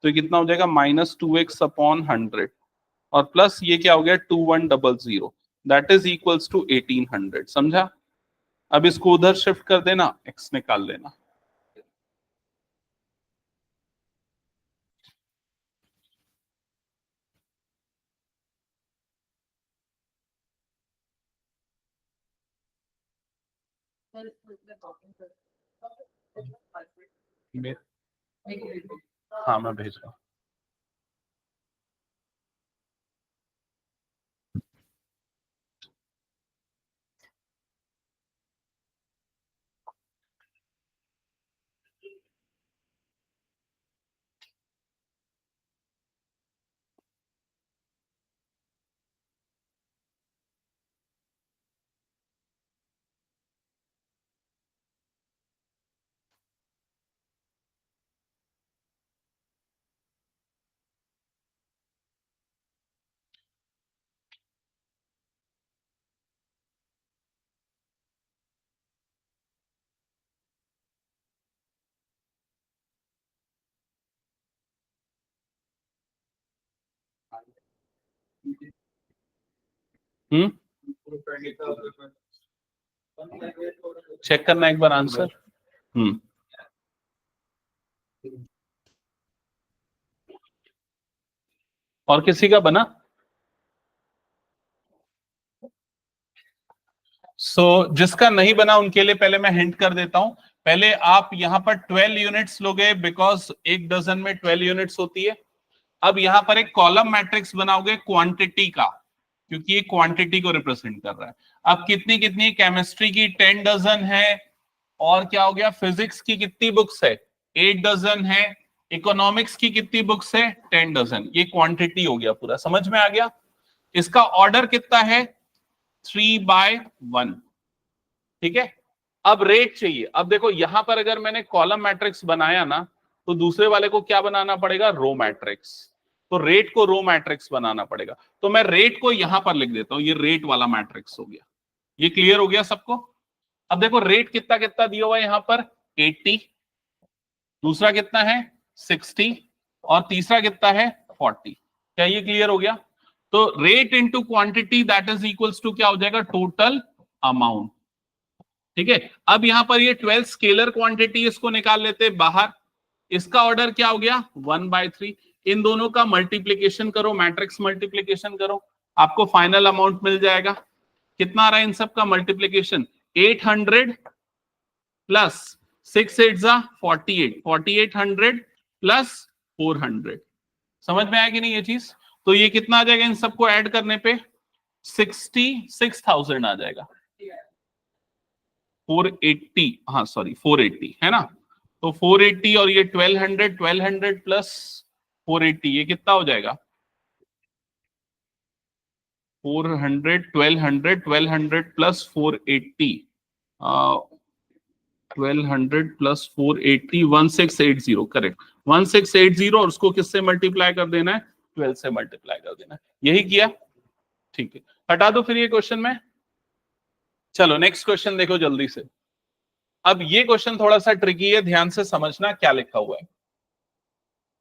तो ये कितना हो जाएगा? -2x/100, और प्लस ये क्या हो गया? 2100, दैट इज इक्वल्स टू 1800। समझा? अब इसको उधर शिफ्ट कर देना, x निकाल लेना। हाँ मैं भेज रहा हूँ। हम्म, चेक करना एक बार आंसर। हम्म, और किसी का बना? जिसका नहीं बना उनके लिए पहले मैं हिंट कर देता हूं। पहले आप यहां पर 12 यूनिट्स लोगे, बिकॉज एक डजन में 12 यूनिट्स होती है। अब यहां पर एक कॉलम मैट्रिक्स बनाओगे क्वांटिटी का, क्योंकि ये क्वांटिटी को रिप्रेजेंट कर रहा है। अब कितनी कितनी? केमिस्ट्री की 10 डजन है, और क्या हो गया? फिजिक्स की कितनी बुक्स है? 8 डजन है। इकोनॉमिक्स की कितनी बुक्स है? 10 डजन। ये क्वांटिटी हो गया पूरा, समझ में आ गया? इसका ऑर्डर कितना है? 3/1। ठीक है, अब रेट चाहिए। अब देखो यहां पर अगर मैंने कॉलम मैट्रिक्स बनाया ना, तो दूसरे वाले को क्या बनाना पड़ेगा? Row matrix. तो रेट को रो मैट्रिक्स बनाना पड़ेगा। तो मैं रेट को यहां पर लिख देता हूं, ये रेट वाला मैट्रिक्स हो गया। ये क्लियर हो गया सबको? अब देखो रेट कितना कितना दिया हुआ है यहां पर? 80। दूसरा कितना है? 60 और तीसरा कितना है 40। क्या ये क्लियर हो गया? तो rate into quantity that is equals to क्या हो जाएगा, टोटल अमाउंट। ठीक है, अब यहां पर ये 12 स्केलर क्वांटिटी, इसको निकाल लेते हैं बाहर। इसका ऑर्डर क्या हो गया 1/3। इन दोनों का मल्टीप्लीकेशन करो, मैट्रिक्स मल्टीप्लीकेशन करो, आपको फाइनल अमाउंट मिल जाएगा। कितना आ रहा है इन सब का मल्टीप्लीकेशन, 800 प्लस 6 8 जा 48, 4800 प्लस 400। समझ में आया कि नहीं ये चीज? तो ये कितना आ जाएगा इन सबको ऐड करने पे, 66,000 आ जाएगा। 480, हाँ सॉरी 480 है ना। तो 480 और ये 1200, 1200 प्लस 480, ये कितना हो जाएगा 400, 1200, 1200 प्लस 480, 1200 प्लस 480, 1680, करेक्ट 1680। और उसको किससे मल्टीप्लाई कर देना है, 12 से मल्टीप्लाई कर देना है। यही किया, ठीक है, हटा दो फिर ये क्वेश्चन में। चलो नेक्स्ट क्वेश्चन देखो जल्दी से। अब ये क्वेश्चन थोड़ा सा ट्रिकी है, ध्यान से समझना क्या लिखा हुआ है।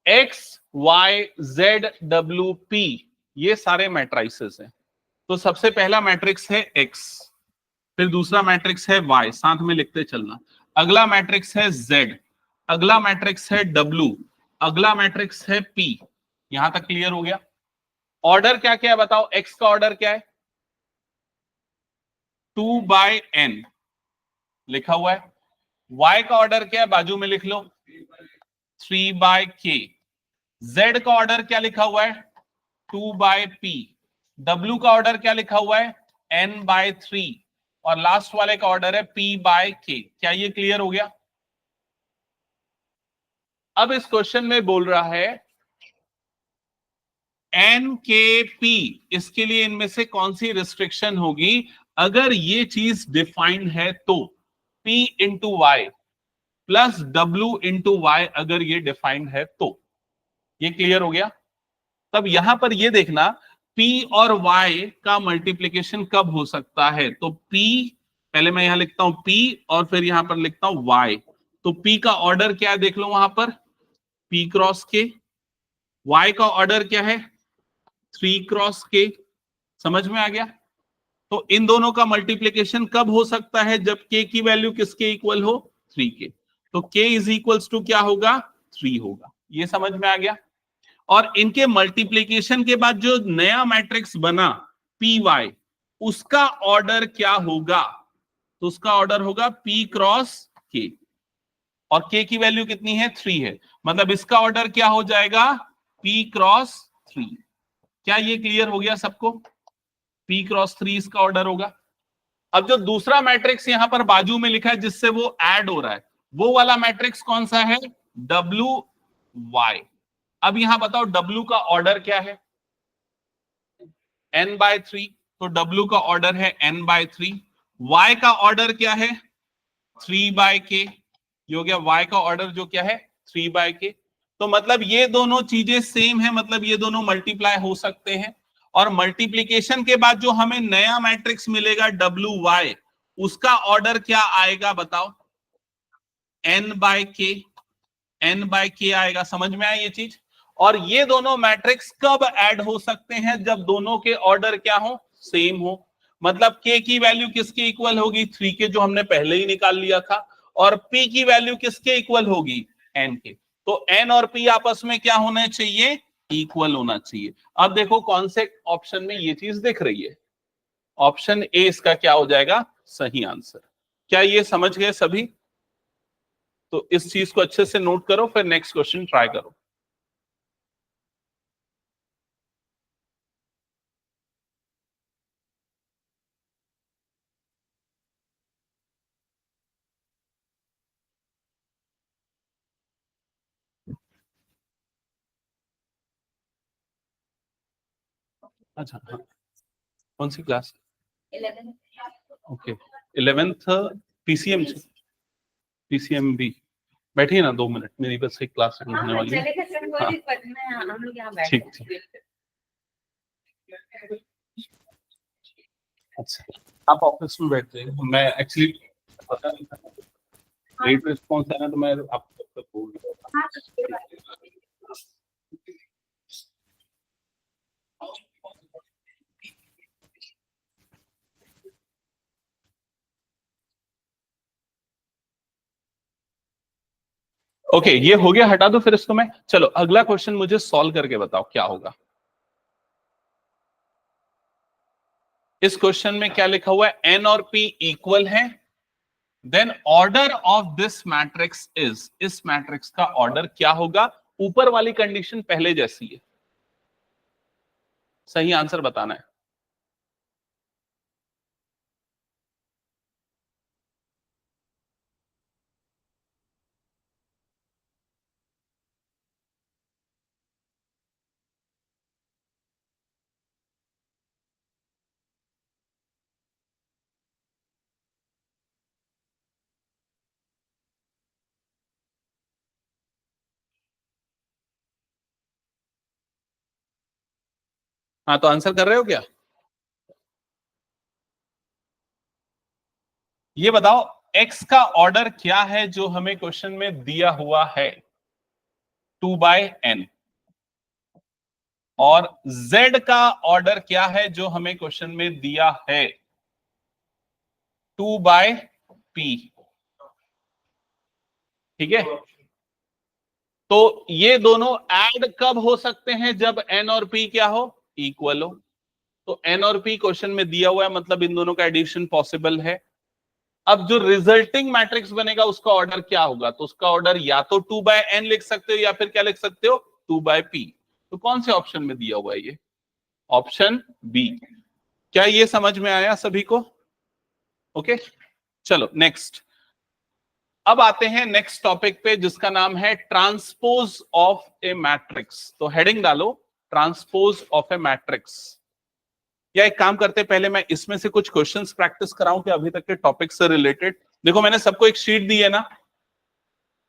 X Y Z W P, ये सारे मैट्रिसेस हैं। तो सबसे पहला मैट्रिक्स है एक्स, फिर दूसरा मैट्रिक्स है वाई, साथ में लिखते चलना। अगला मैट्रिक्स है जेड, अगला मैट्रिक्स है डब्ल्यू, अगला मैट्रिक्स है पी। यहां तक क्लियर हो गया? ऑर्डर क्या क्या है बताओ? एक्स का ऑर्डर क्या है, 2/n लिखा हुआ है। y का ऑर्डर क्या है, बाजू में लिख लो 3/k। z का ऑर्डर क्या लिखा हुआ है, 2/p। w का ऑर्डर क्या लिखा हुआ है, n/3। और लास्ट वाले का ऑर्डर है p/k। क्या ये क्लियर हो गया? अब इस क्वेश्चन में बोल रहा है NKP, इसके लिए इनमें से कौन सी रिस्ट्रिक्शन होगी अगर ये चीज डिफाइंड है तो, P into Y plus W into Y अगर ये डिफाइंड है तो। ये क्लियर हो गया? तब यहां पर ये देखना P और Y का मल्टीप्लीकेशन कब हो सकता है। तो P, पहले मैं यहां लिखता हूं P और फिर यहां पर लिखता हूं Y। तो P का ऑर्डर क्या है देख लो वहां पर, P क्रॉस K। Y का ऑर्डर क्या है, 3 क्रॉस K। समझ में आ गया? तो इन दोनों का मल्टीप्लीकेशन कब हो सकता है, जब K की वैल्यू किसके इक्वल हो, 3 के। तो K इज इक्वल्स टू क्या होगा, 3 होगा। ये समझ में आ गया? और इनके मल्टीप्लीकेशन के बाद जो नया मैट्रिक्स बना PY, उसका ऑर्डर क्या होगा, तो उसका ऑर्डर होगा P क्रॉस K। और K की वैल्यू कितनी है, 3 है, मतलब इसका ऑर्डर क्या हो जाएगा, P क्रॉस 3। क्या ये क्लियर हो गया सबको? P क्रॉस 3 इसका ऑर्डर होगा। अब जो दूसरा मैट्रिक्स यहां पर बाजू में लिखा है जिससे वो ऐड हो रहा है, वो वाला मैट्रिक्स कौन सा है, WY। अब यहां बताओ W का ऑर्डर क्या है, n/3। तो W का ऑर्डर है n/3। Y का ऑर्डर क्या है, 3/k। ये हो गया Y का ऑर्डर जो क्या है, 3/k। तो मतलब ये दोनों चीजें सेम है, मतलब ये दोनों मल्टीप्लाई हो सकते हैं। और मल्टीप्लीकेशन के बाद जो हमें नया मैट्रिक्स मिलेगा WY, उसका ऑर्डर क्या आएगा बताओ, n/k। n/k आएगा। समझ में आया ये चीज? और ये दोनों मैट्रिक्स कब ऐड हो सकते हैं, जब दोनों के ऑर्डर क्या हो, सेम हो। मतलब k की वैल्यू किसके इक्वल होगी, 3 के, जो हमने पहले ही निकाल लिया था। और p की वैल्यू किसके इक्वल होगी, n के। तो n और p आपस में क्या होना चाहिए, इक्वल होना चाहिए। अब देखो कौन से ऑप्शन में ये चीज दिख रही है, ऑप्शन ए इसका क्या हो जाएगा, सही आंसर। क्या ये समझ गए सभी? तो इस चीज को अच्छे से नोट करो, फिर नेक्स्ट क्वेश्चन ट्राई करो। अच्छा हाँ, कौन सी class? 11th। Okay, 11th PCM से, पीसीएम भी। बैठिए ना 2 मिनट, मेरी बस एक क्लास होने वाली है। हाँ। ठीक ठीक। अच्छा, आप ऑफिस में बैठते हैं, मैं एक्चुअली पता नहीं था, लेट रिस्पॉन्स है ना, तो मैं आपको तब तक बोल रहा था। ओके ये हो गया, हटा दो फिर इसको मैं। चलो अगला क्वेश्चन मुझे सॉल्व करके बताओ क्या होगा। इस क्वेश्चन में क्या लिखा हुआ है, एन और पी इक्वल है, then order of this matrix is, इस मैट्रिक्स का ऑर्डर क्या होगा। ऊपर वाली कंडीशन पहले जैसी है, सही आंसर बताना है। हाँ तो आंसर कर रहे हो क्या, ये बताओ। एक्स का ऑर्डर क्या है जो हमें क्वेश्चन में दिया हुआ है, 2/n, और z का ऑर्डर क्या है जो हमें क्वेश्चन में दिया है, 2/p। ठीक है, तो ये दोनों ऐड कब हो सकते हैं, जब n और p क्या हो, इक्वल हो। तो n और p क्वेश्चन में दिया हुआ है, मतलब इन दोनों का एडिशन पॉसिबल है। अब जो रिजल्टिंग मैट्रिक्स बनेगा उसका ऑर्डर क्या होगा, तो उसका ऑर्डर या तो 2/n लिख सकते हो या फिर क्या लिख सकते हो, 2/p। तो कौन से ऑप्शन में दिया हुआ है ये, ऑप्शन बी। क्या ये समझ में आया सभी को, ओके। चलो नेक्स्ट, अब आते हैं नेक्स्ट टॉपिक पे जिसका नाम है ट्रांसपोज ऑफ ए मैट्रिक्स। तो हेडिंग डालो, ट्रांसपोज ऑफ ए मैट्रिक्स। या एक काम करते हैं, पहले मैं इसमें से कुछ क्वेश्चंस प्रैक्टिस कराऊं कि अभी तक के टॉपिक से रिलेटेड। देखो मैंने सबको एक शीट दी है ना,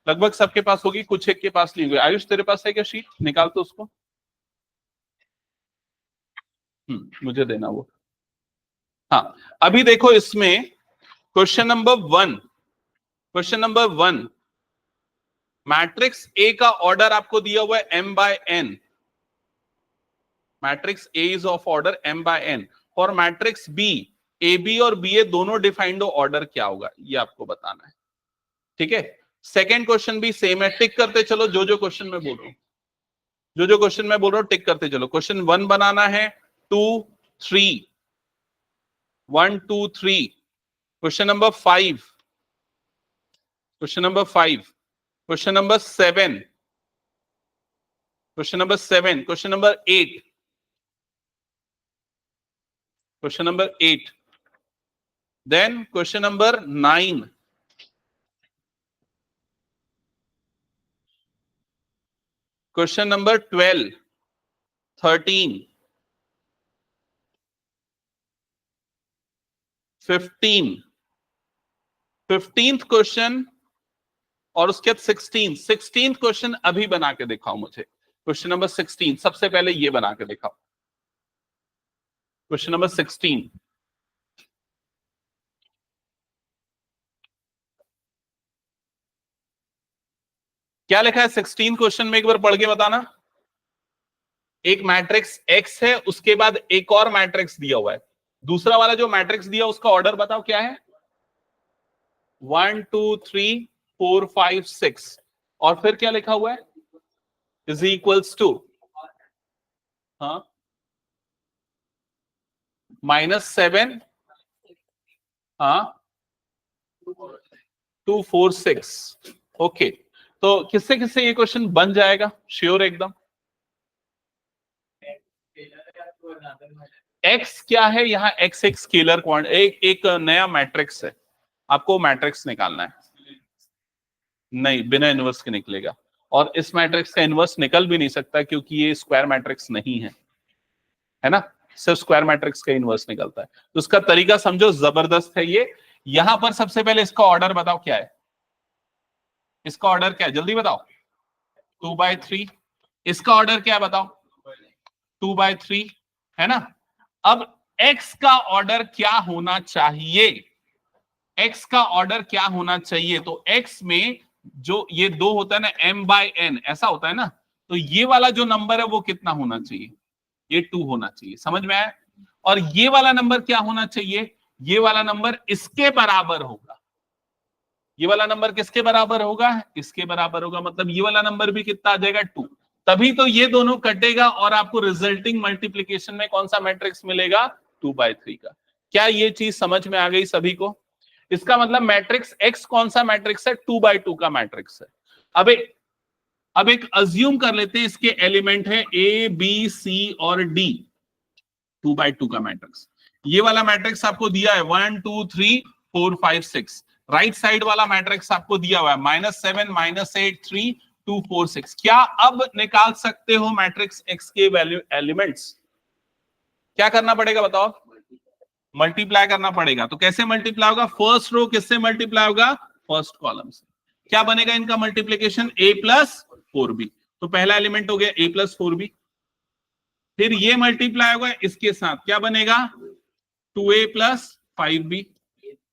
लगभग सबके पास होगी, कुछ एक के पास ली हुई। आयुष तेरे पास है क्या शीट, निकाल तो उसको। मुझे देना वो। हाँ अभी देखो इसमें question number 1, question number 1, matrix A का ऑर्डर आपको दिया हुआ है m/n, matrix A is of order m/n। For matrix B, A B और बी ए दोनों डिफाइंड हो, ऑर्डर क्या होगा ये आपको बताना है। ठीक है, सेकेंड क्वेश्चन भी सेम है, टिक करते चलो जो जो क्वेश्चन मैं बोल रहा हूं, जो जो क्वेश्चन मैं बोल रहा हूं टिक करते चलो। क्वेश्चन 1 बनाना है, 2 3, 1 2 3। Question number 5, question number 5, question number 7, question number 7, question number 8, question number 8, then question number 9, question number 12, 13, 15, 15th question, और उसके बाद 16th क्वेश्चन अभी बना के दिखाओ मुझे। क्वेश्चन नंबर 16 सबसे पहले ये बना के दिखाओ, क्वेश्चन नंबर 16। क्या लिखा है 16 क्वेश्चन में, एक बार पढ़ के बताना। एक मैट्रिक्स एक्स है, उसके बाद एक और मैट्रिक्स दिया हुआ है, दूसरा वाला जो मैट्रिक्स दिया उसका ऑर्डर बताओ क्या है, 1 2 3 4 5 6, और फिर क्या लिखा हुआ है, इज इक्वल्स टू, हाँ, -7, हाँ, 2 4 6। ओके, तो किससे किससे ये क्वेश्चन बन जाएगा, श्योर एकदम। एक्स क्या है यहाँ, एक्स एक स्केलर क्वांटिटी, एक नया मैट्रिक्स है, आपको मैट्रिक्स निकालना है। नहीं, बिना इनवर्स के निकलेगा, और इस मैट्रिक्स का इनवर्स निकल भी नहीं सकता क्योंकि ये स्क्वायर मैट्रिक्स नहीं है, है ना, सिर्फ स्क्वायर मैट्रिक्स का इनवर्स निकलता है। तो उसका तरीका समझो, जबरदस्त है ये। यहां पर सबसे पहले इसका ऑर्डर बताओ क्या है, इसका ऑर्डर क्या है जल्दी बताओ, 2/3। इसका ऑर्डर क्या है बताओ, 2/3, है ना। अब x का ऑर्डर क्या होना चाहिए, x का ऑर्डर क्या होना चाहिए, तो x में जो ये 2 होता है ना, m/n ऐसा होता है ना, तो ये वाला जो नंबर है वो कितना होना चाहिए, ये 2 होना चाहिए, समझ में आया। और ये वाला नंबर क्या होना चाहिए, ये वाला नंबर इसके बराबर होगा, ये वाला नंबर किसके बराबर होगा, इसके बराबर होगा, मतलब ये वाला नंबर भी कितना आ जाएगा 2। तभी तो ये दोनों कटेगा और आपको रिजल्टिंग मल्टीप्लीकेशन में कौन सा मैट्रिक्स मिलेगा, 2/3 का। क्या ये चीज समझ में आ गई सभी को? इसका मतलब मैट्रिक्स एक्स कौन सा मैट्रिक्स है, 2/2 का मैट्रिक्स है। अब एक अज्यूम कर लेते हैं, इसके एलिमेंट है ए बी सी और डी, 2/2 का मैट्रिक्स। ये वाला मैट्रिक्स आपको दिया है 1 2 3 4 5 6। राइट साइड वाला मैट्रिक्स आपको दिया हुआ है -7 -8 3 2 4 6। क्या अब निकाल सकते हो मैट्रिक्स एक्स के वैल्यू एलिमेंट्स? क्या करना पड़ेगा बताओ? मल्टीप्लाई करना पड़ेगा। तो कैसे मल्टीप्लाई होगा? फर्स्ट रो किससे मल्टीप्लाई होगा, फर्स्ट कॉलम से। क्या बनेगा इनका मल्टीप्लीकेशन, a + 4b। तो पहला एलिमेंट हो गया a + 4b। फिर ये मल्टीप्लाई होगा इसके साथ, क्या बनेगा 2a + 5b।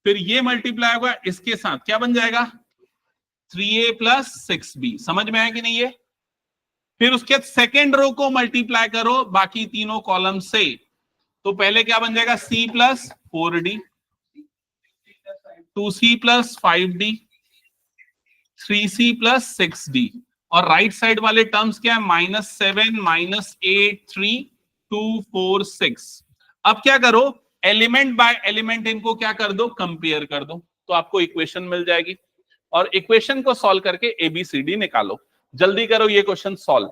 फिर ये मल्टीप्लाई होगा इसके साथ, क्या बन जाएगा 3a + 6b। समझ में आया कि नहीं ये? फिर उसके सेकेंड रो को मल्टीप्लाई करो बाकी तीनों कॉलम से, तो पहले क्या बन जाएगा c + 4d, 2c + 5d, 3c + 6d। और राइट साइड वाले टर्म्स क्या है, -7 -8 3 2 4 6। अब क्या करो, एलिमेंट बाय एलिमेंट इनको क्या कर दो, कंपेयर कर दो, तो आपको इक्वेशन मिल जाएगी। और इक्वेशन को सॉल्व करके ABCD निकालो। जल्दी करो ये क्वेश्चन सॉल्व।